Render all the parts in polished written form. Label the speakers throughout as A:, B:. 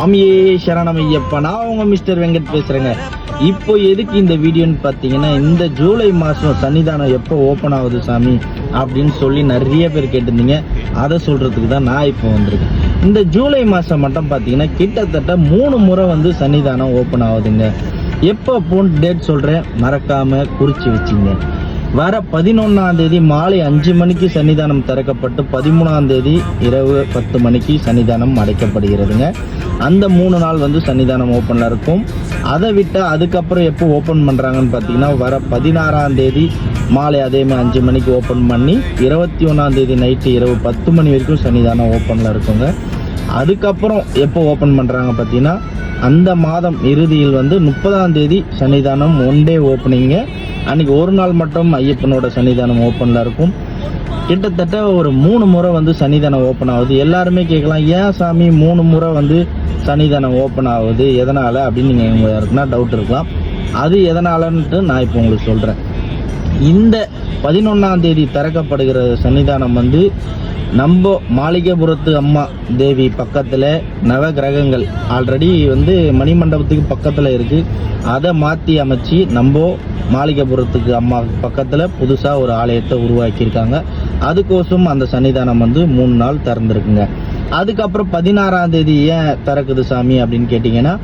A: சாமியே சரணம் ஐயப்பா. நான் உங்க மிஸ்டர் வெங்கட் பேசுறேங்க. இப்போ எதுக்கு இந்த வீடியோன்னு பார்த்தீங்கன்னா, இந்த ஜூலை மாதம் சன்னிதானம் எப்போ ஓப்பன் ஆகுது சாமி அப்படின்னு சொல்லி நிறைய பேர் கேட்டிருந்தீங்க. அதை சொல்றதுக்கு தான் நான் இப்போ வந்திருக்கேன். இந்த ஜூலை மாதம் மட்டும் பார்த்தீங்கன்னா கிட்டத்தட்ட 3 முறை வந்து சன்னிதானம் ஓப்பன் ஆகுதுங்க. எப்போ போன்னு டேட் சொல்கிறேன், மறக்காம குறிச்சு வச்சுங்க. வர 11ஆம் தேதி மாலை 5 மணிக்கு சன்னிதானம் திறக்கப்பட்டு 13ஆம் தேதி இரவு 10 மணிக்கு சன்னிதானம் அடைக்கப்படுகிறதுங்க. அந்த 3 நாள் வந்து சன்னிதானம் ஓப்பனில் இருக்கும். அதை விட்டு அதுக்கப்புறம் எப்போ ஓப்பன் பண்ணுறாங்கன்னு பார்த்தீங்கன்னா, வர 16ஆம் தேதி மாலை அதேமாதிரி 5 மணிக்கு ஓப்பன் பண்ணி 21ஆம் தேதி நைட்டு இரவு 10 மணி வரைக்கும் சன்னிதானம் ஓப்பனில் இருக்குங்க. அதுக்கப்புறம் எப்போ ஓப்பன் பண்ணுறாங்க பார்த்தீங்கன்னா, அந்த மாதம் இறுதியில் வந்து 30ஆம் தேதி சன்னிதானம் 1 டே ஓப்பனிங்க. அன்றைக்கி ஒரு நாள் மட்டும் ஐயப்பனோட சன்னிதானம் ஓப்பனில் இருக்கும். கிட்டத்தட்ட ஒரு 3 முறை வந்து சன்னிதானம் ஓப்பன் ஆகுது. எல்லாருமே கேட்கலாம், ஏன் சாமி 3 முறை வந்து சன்னிதானம் ஓப்பன் ஆகுது, எதனால் அப்படின்னு நீங்கள் யாருக்குன்னா டவுட் இருக்கலாம். அது எதனாலன்ட்டு நான் இப்போ உங்களுக்கு சொல்கிறேன். இந்த 11ஆம் தேதி திறக்கப்படுகிற சன்னிதானம் வந்து நம்ம மாளிகைபுரத்து அம்மா தேவி பக்கத்தில் நவ கிரகங்கள் ஆல்ரெடி வந்து மணிமண்டபத்துக்கு பக்கத்தில் இருக்குது. அதை மாற்றி அமைச்சு நம்ம மாளிகைபுரத்துக்கு அம்மா பக்கத்தில் புதுசாக ஒரு ஆலயத்தை உருவாக்கியிருக்காங்க. அதுக்கோசம் அந்த சன்னிதானம் வந்து 3 நாள் திறந்துருக்குங்க. அதுக்கப்புறம் 16ஆம் தேதி ஏன் திறக்குது சாமி அப்படின்னு கேட்டிங்கன்னா,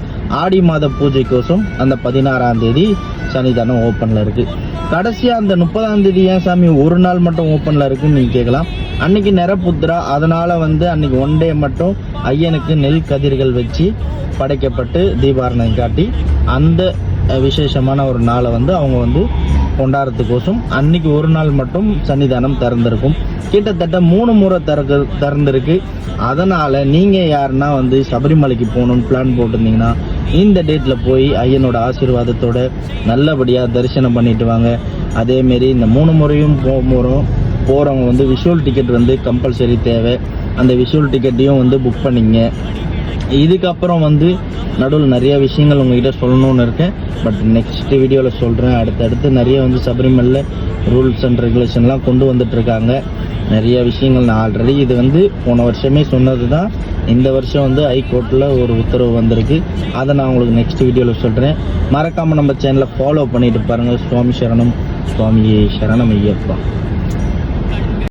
A: ஆடி மாத பூஜைக்கோசம் அந்த 16ஆம் தேதி சன்னிதானம் ஓப்பனில் இருக்குது. கடைசியாக அந்த 30ஆம் தேதி ஏன் சாமி ஒரு நாள் மட்டும் ஓப்பனில் இருக்குன்னு நீங்கள் கேட்கலாம். அன்னைக்கு நிறப்புத்திரா, அதனால் வந்து அன்னைக்கு 1 டே மட்டும் ஐயனுக்கு நெல் கதிர்கள் வச்சு படைக்கப்பட்டு தீபாரணம் காட்டி அந்த விசேஷமான ஒரு நாளை வந்து அவங்க வந்து கொண்டாடுறதுக்கோசம் அன்னைக்கு ஒரு நாள் மட்டும் சன்னிதானம் திறந்திருக்கும். கிட்டத்தட்ட 3 முறை திறந்திருக்கு. அதனால் நீங்கள் யாருன்னா வந்து சபரிமலைக்கு போகணுன்னு பிளான் போட்டிருந்தீங்கன்னா இந்த டேட்டில் போய் ஐயனோட ஆசீர்வாதத்தோட நல்லபடியாக தரிசனம் பண்ணிட்டு வாங்க. அதேமாரி இந்த 3 முறையும் போகிறவங்க வந்து விஷுவல் டிக்கெட் வந்து கம்பல்சரி தேவை. அந்த விஷுவல் டிக்கெட்டையும் வந்து புக் பண்ணிங்க. இதுக்கப்புறம் வந்து நடுவில் நிறைய விஷயங்கள் உங்ககிட்ட சொல்லணும்னு இருக்கேன். பட் நெக்ஸ்ட் வீடியோவில் சொல்கிறேன். அடுத்தடுத்து நிறைய வந்து சபரிமலையில் ரூல்ஸ் அண்ட் ரெகுலேஷன்லாம் கொண்டு வந்துட்டுருக்காங்க. நிறைய விஷயங்கள் நான் ஆல்ரெடி இது வந்து போன வருஷமே சொன்னது தான். இந்த வருஷம் வந்து ஹைகோர்ட்டில் ஒரு உத்தரவு வந்திருக்கு. அதை நான் உங்களுக்கு நெக்ஸ்ட் வீடியோவில் சொல்கிறேன். மறக்காமல் நம்ம சேனலை ஃபாலோ பண்ணிட்டு பாருங்கள். சுவாமி சரணம், சுவாமியே சரணம் ஐயப்பா.